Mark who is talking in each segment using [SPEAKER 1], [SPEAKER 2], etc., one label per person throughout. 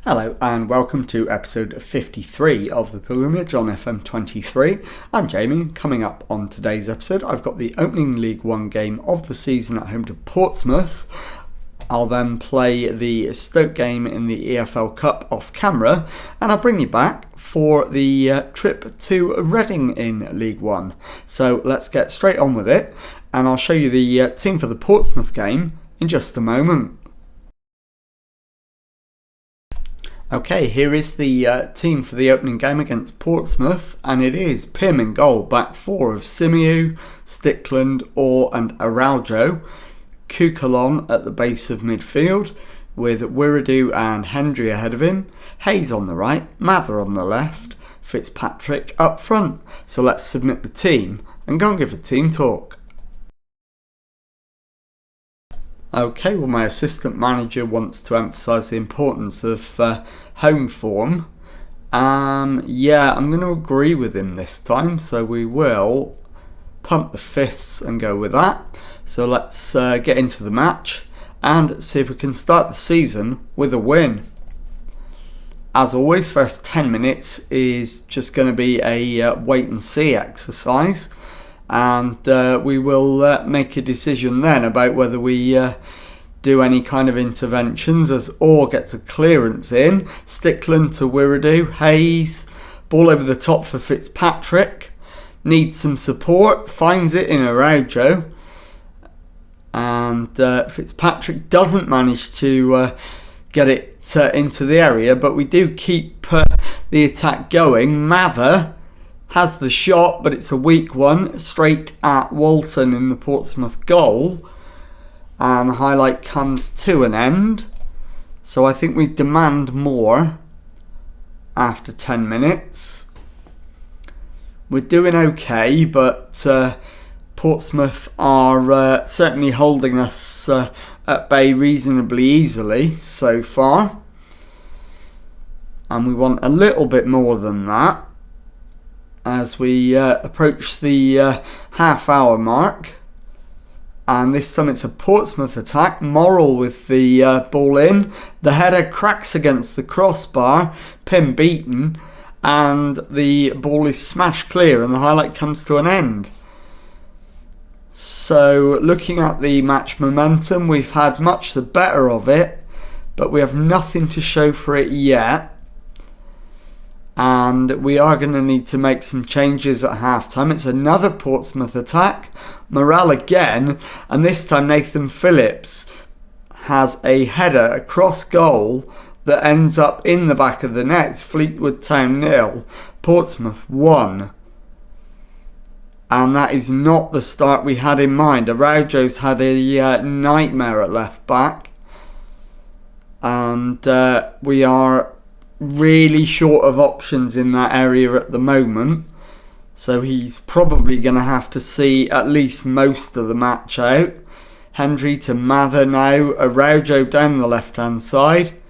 [SPEAKER 1] Hello and welcome to episode 53 of The Pilgrimage on FM23. I'm Jamie. Coming up on today's episode, I've got the opening League One game of the season at home to Portsmouth. I'll then play the Stoke game in the EFL Cup off camera, and I'll bring you back for the trip to Reading in League One. So let's get straight on with it, and I'll show you the team for the Portsmouth game in just a moment. Okay, here is the team for the opening game against Portsmouth, and it is Pym in goal, back four of Simiu, Stickland, Orr and Araujo, Cucurellon at the base of midfield, with Wiradou and Hendry ahead of him, Hayes on the right, Mather on the left, Fitzpatrick up front. So let's submit the team and go and give a team talk. Okay, well, my assistant manager wants to emphasise the importance of home form. Yeah, I'm going to agree with him this time, so we will pump the fists and go with that. So let's get into the match and see if we can start the season with a win. As always, first 10 minutes is just going to be a wait and see exercise. And we will make a decision then about whether we do any kind of interventions, as Orr gets a clearance in. Stickland to Wiradou, Hayes, ball over the top for Fitzpatrick, needs some support, finds it in Araujo, and Fitzpatrick doesn't manage to get it into the area, but we do keep the attack going. Mather has the shot, but it's a weak one, straight at Walton in the Portsmouth goal. And the highlight comes to an end. So I think we demand more after 10 minutes. We're doing okay, but Portsmouth are certainly holding us at bay reasonably easily so far. And we want a little bit more than that as we approach the half-hour mark. And this time it's a Portsmouth attack. Morrill with the ball in. The header cracks against the crossbar. Pym beaten. And the ball is smashed clear and the highlight comes to an end. So looking at the match momentum, we've had much the better of it, but we have nothing to show for it yet. And we are going to need to make some changes at half-time. It's another Portsmouth attack. Morrell again. And this time Nathan Phillips has a header across goal that ends up in the back of the net. It's Fleetwood Town 0, Portsmouth 1. And that is not the start we had in mind. Araujo's had a nightmare at left back. And we are really short of options in that area at the moment, so he's probably going to have to see at least most of the match out. Hendry to Mather now, Araujo down the left hand side,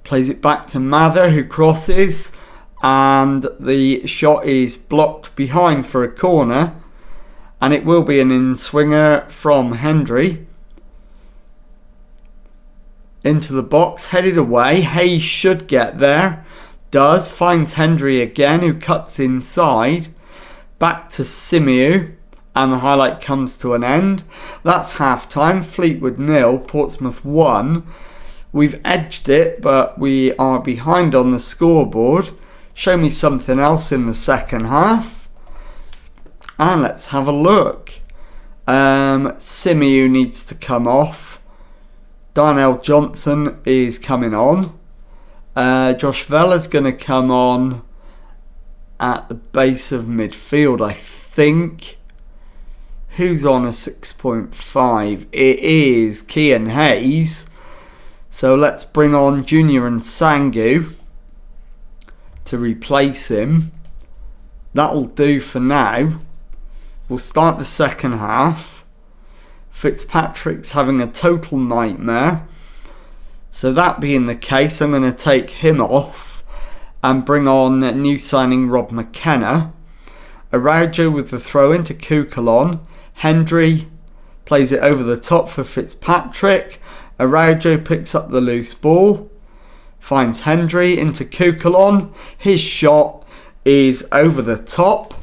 [SPEAKER 1] plays it back to Mather, who crosses, and the shot is blocked behind for a corner, and it will be an in-swinger from Hendry. Into the box, headed away. Hayes should get there. Does. Finds Hendry again, who cuts inside. Back to Simiu. And the highlight comes to an end. That's half-time. Fleetwood 0, Portsmouth 1. We've edged it, but we are behind on the scoreboard. Show me something else in the second half. And let's have a look. Simiu needs to come off. Darnell Johnson is coming on. Josh Vella's going to come on at the base of midfield, I think. Who's on a 6.5? It is Kian Hayes. So let's bring on Junior and Sangu to replace him. That'll do for now. We'll start the second half. Fitzpatrick's having a total nightmare. So that being the case, I'm going to take him off and bring on new signing Rob McKenna. Araujo with the throw into Cucurellon. Hendry plays it over the top for Fitzpatrick. Araujo picks up the loose ball. finds Hendry into Kukulon. His shot is over the top,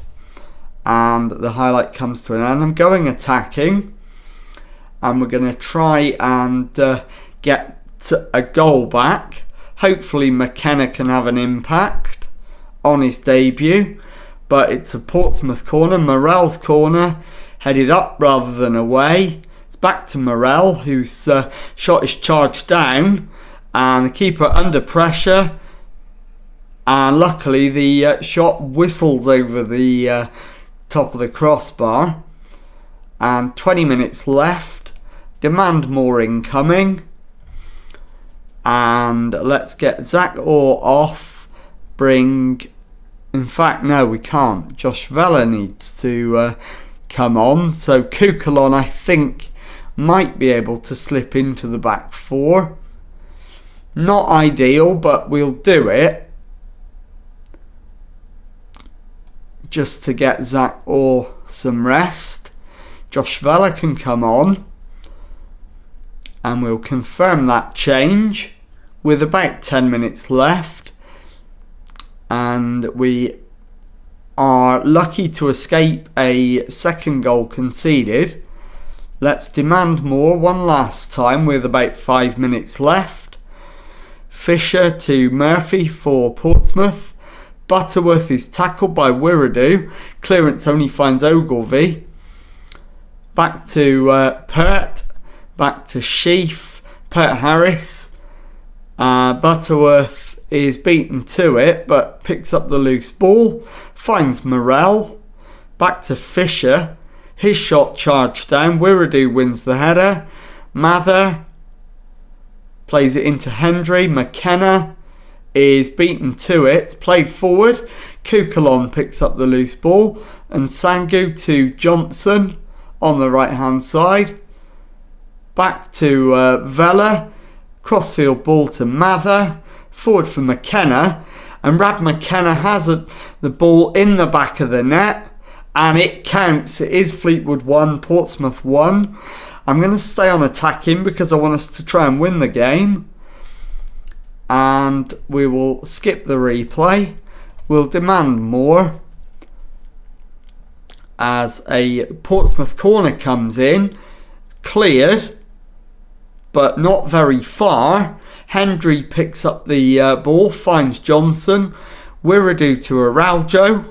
[SPEAKER 1] and the highlight comes to an end. I'm going attacking, and we're going to try and get a goal back. Hopefully McKenna can have an impact on his debut, but it's a Portsmouth corner, Morell's corner, headed up rather than away. It's back to Morell, whose shot is charged down, and the keeper under pressure, and luckily the shot whistles over the top of the crossbar. And 20 minutes left, demand more incoming, and let's get Zach Orr off, in fact no, we can't, Josh Vella needs to come on, so Kukulon I think might be able to slip into the back four. Not ideal, but we'll do it just to get Zach Orr some rest. Josh Vella can come on, and we'll confirm that change with about 10 minutes left, and we are lucky to escape a second goal conceded. Let's demand more one last time with about 5 minutes left. Fisher to Murphy for Portsmouth. Butterworth is tackled by Wiredu. Clearance only finds Ogilvie. Back to Pert. Back to Sheaf. Pert Harris. Butterworth is beaten to it, but picks up the loose ball. Finds Morell. Back to Fisher. His shot charged down. Wiredu wins the header. Mather plays it into Hendry. McKenna is beaten to it. It's played forward. Kukulon picks up the loose ball. And Sangu to Johnson on the right hand side. Back to Vella. Crossfield ball to Mather. Forward for McKenna. And Rad McKenna has the ball in the back of the net. And it counts. It is Fleetwood 1, Portsmouth 1. I'm going to stay on attacking because I want us to try and win the game. And we will skip the replay. We'll demand more as a Portsmouth corner comes in. Cleared, but not very far. Hendry picks up the ball, finds Johnson. Wiredu to Araujo.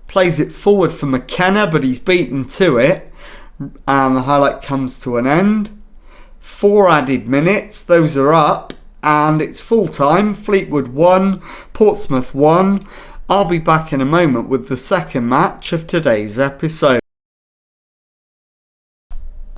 [SPEAKER 1] Plays it forward for McKenna, but he's beaten to it. And the highlight comes to an end. 4 added minutes, those are up. And it's full time. Fleetwood 1, Portsmouth 1. I'll be back in a moment with the second match of today's episode.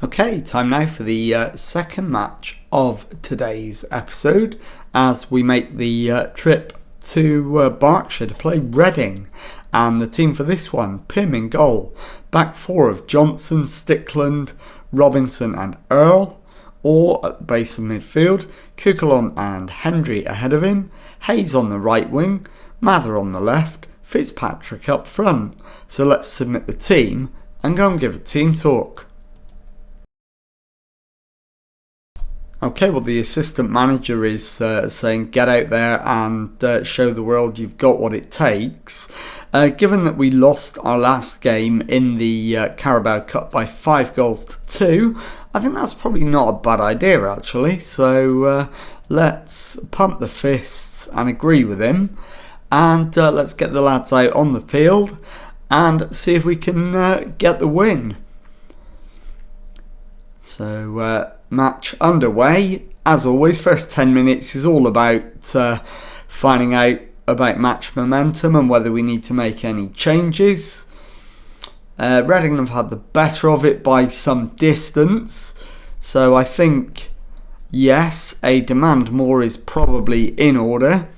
[SPEAKER 1] Okay, time now for the second match of today's episode as we make the trip to Berkshire to play Reading. And the team for this one, Pym in goal. Back four of Johnson, Stickland, Robinson and Earl. Orr at the base of midfield. Kukulon and Hendry ahead of him. Hayes on the right wing. Mather on the left. Fitzpatrick up front. So let's submit the team and go and give a team talk. Okay, well the assistant manager is saying get out there and show the world you've got what it takes. Given that we lost our last game in the Carabao Cup by 5-2, I think that's probably not a bad idea actually. So let's pump the fists and agree with him. And let's get the lads out on the field and see if we can get the win. So match underway. As always, first 10 minutes is all about finding out about match momentum and whether we need to make any changes. Reading have had the better of it by some distance, so I think yes, a demand more is probably in order.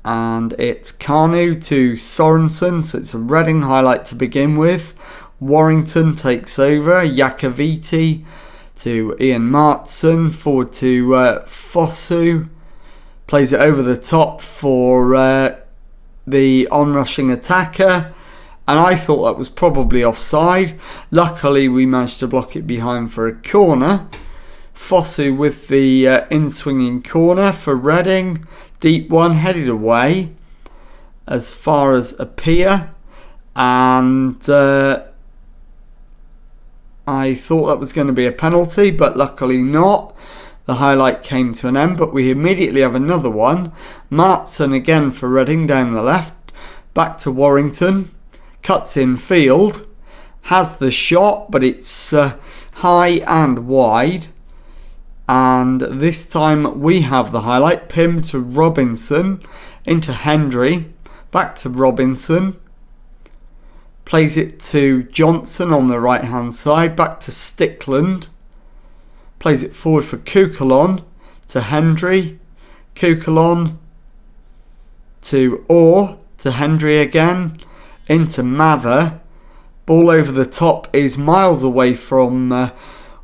[SPEAKER 1] And it's Carnu to Sorensen, so it's a Reading highlight to begin with. Warrington takes over. Iacoviti to Ian Martson. Forward to Fosu. Plays it over the top for the onrushing attacker. And I thought that was probably offside. Luckily we managed to block it behind for a corner. Fosu with the in-swinging corner for Reading. Deep one, headed away as far as Apia. And I thought that was going to be a penalty, but luckily not. The highlight came to an end, but we immediately have another one. Martson again for Reading down the left. Back to Warrington. Cuts in field. Has the shot, but it's high and wide. And this time we have the highlight. Pim to Robinson. Into Hendry. Back to Robinson. Plays it to Johnson on the right hand side. Back to Stickland. Plays it forward for Kukulon. To Hendry. Kukulon. To Orr. To Hendry again. Into Mather. Ball over the top is miles away from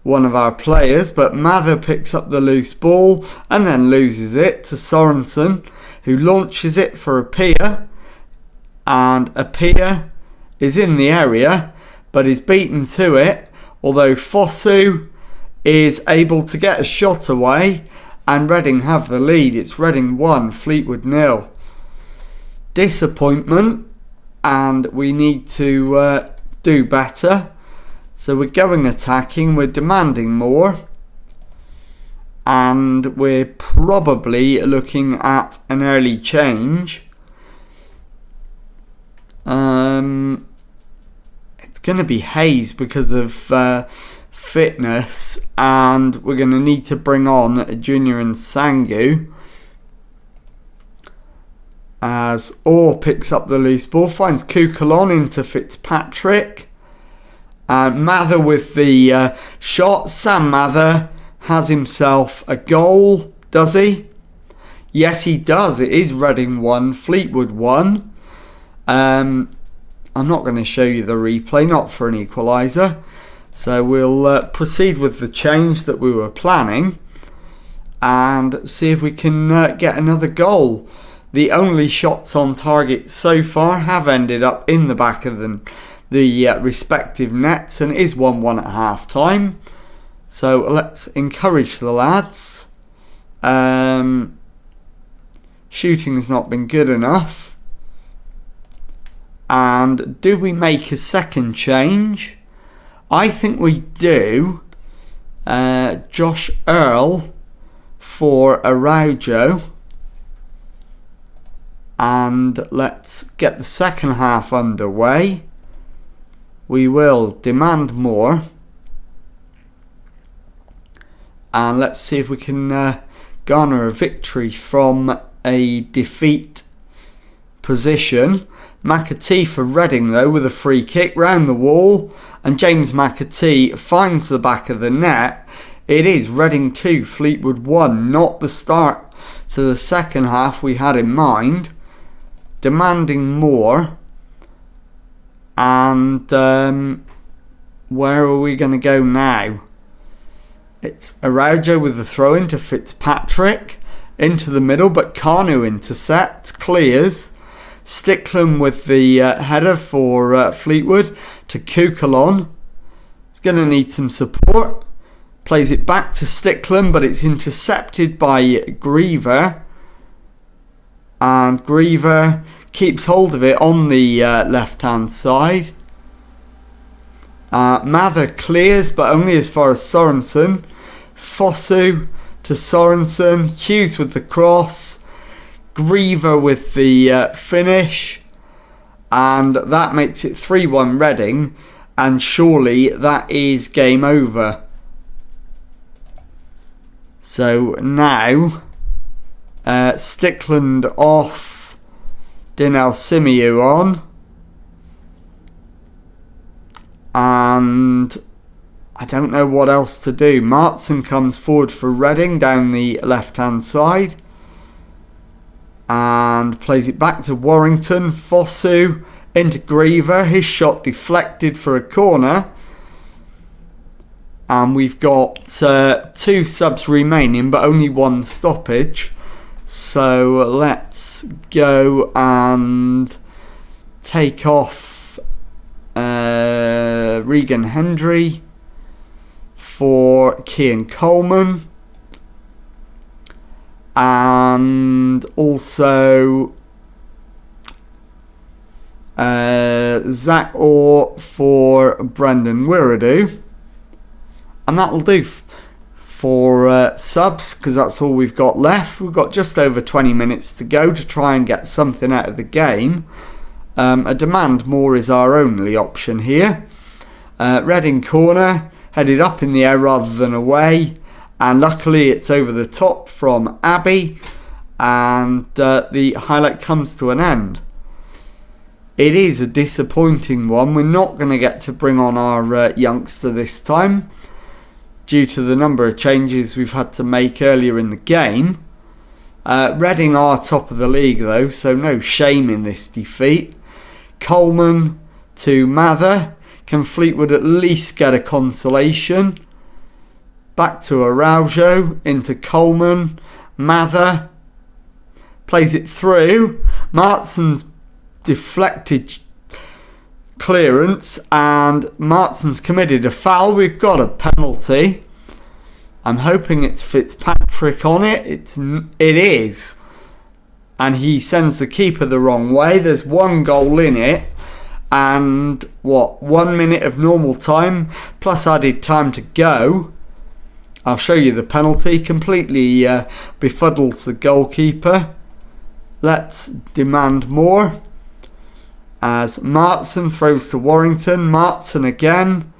[SPEAKER 1] one of our players, but Mather picks up the loose ball and then loses it to Sorensen, who launches it for Apia, and Apia is in the area but is beaten to it, although Fosu is able to get a shot away and Reading have the lead. It's Reading 1, Fleetwood 0. Disappointment, and we need to do better. So we're going attacking, we're demanding more, and we're probably looking at an early change. It's going to be Hayes because of fitness, and we're going to need to bring on a junior and Sangu. As Orr picks up the loose ball, finds Kukulon into Fitzpatrick. Mather with the shot. Sam Mather has himself a goal, does he? Yes, he does. It is Reading 1, Fleetwood 1. I'm not going to show you the replay, not for an equaliser. So we'll proceed with the change that we were planning and see if we can get another goal. The only shots on target so far have ended up in the back of the respective nets, and it is 1-1 at half time. So let's encourage the lads. Shooting has not been good enough. And do we make a second change? I think we do. Josh Earl for Araujo. And let's get the second half underway. We will demand more. And let's see if we can garner a victory from a defeat position. McAtee for Reading though with a free kick round the wall. And James McAtee finds the back of the net. It is Reading 2, Fleetwood 1. Not the start to the second half we had in mind. Demanding more. And where are we going to go now? It's Araujo with the throw into Fitzpatrick. Into the middle, but Kanu intercepts, clears. Stickland with the header for Fleetwood to Kukulon. He's going to need some support. Plays it back to Stickland, but it's intercepted by Griever. And Griever keeps hold of it on the left-hand side. Mather clears, but only as far as Sorensen. Fosu to Sorensen. Hughes with the cross. Griever with the finish. And that makes it 3-1 Reading. And surely that is game over. So now Stickland off. Dinel Simiu on. And I don't know what else to do. Martson comes forward for Reading down the left-hand side. And plays it back to Warrington. Fosu into Griever. His shot deflected for a corner. And we've got 2 subs remaining, but only 1 stoppage. So let's go and take off Regan Hendry for Kean Coleman. And also Zach Orr for Brendan Wiradu. And that'll do for subs, because that's all we've got left. We've got just over 20 minutes to go to try and get something out of the game. A demand more is our only option here. Reading corner, headed up in the air rather than away, and luckily it's over the top from Abbey, and the highlight comes to an end. It is a disappointing one. We're not going to get to bring on our youngster this time due to the number of changes we've had to make earlier in the game. Reading are top of the league though, so no shame in this defeat. Coleman to Mather. Can Fleetwood at least get a consolation? Back to Araujo, into Coleman. Mather plays it through. Martson's deflected clearance, and Martson's committed a foul. We've got a penalty. I'm hoping it's Fitzpatrick on it. It is. And he sends the keeper the wrong way. There's one goal in it. And 1 minute of normal time plus added time to go. I'll show you the penalty. Completely befuddles the goalkeeper. Let's demand more. As Martson throws to Warrington. Martson again.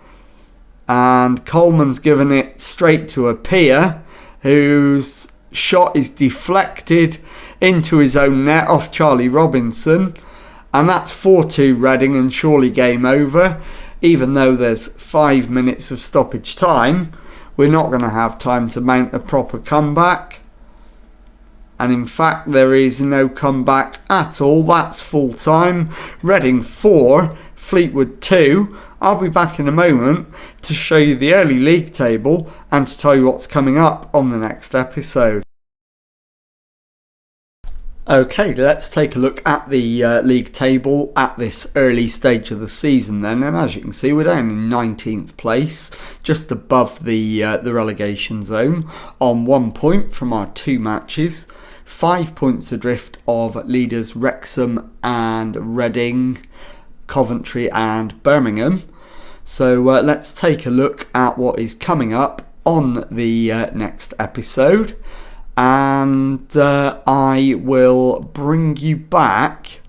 [SPEAKER 1] And Coleman's given it straight to Apia, whose shot is deflected into his own net off Charlie Robinson. And that's 4-2 Reading and surely game over. Even though there's 5 minutes of stoppage time, we're not going to have time to mount a proper comeback. And in fact, there is no comeback at all. That's full time. Reading 4, Fleetwood 2. I'll be back in a moment to show you the early league table and to tell you what's coming up on the next episode. Okay, let's take a look at the league table at this early stage of the season then. And as you can see, we're down in 19th place, just above the relegation zone, on 1 point from our 2 matches. 5 points adrift of leaders Wrexham and Reading, Coventry and Birmingham. So let's take a look at what is coming up on the next episode. And I will bring you back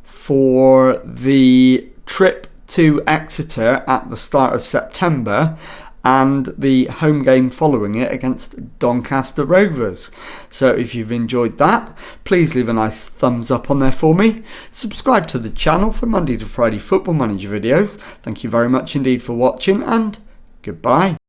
[SPEAKER 1] for the trip to Exeter at the start of September and the home game following it against Doncaster Rovers. So if you've enjoyed that, please leave a nice thumbs up on there for me. Subscribe to the channel for Monday to Friday Football Manager videos. Thank you very much indeed for watching, and goodbye.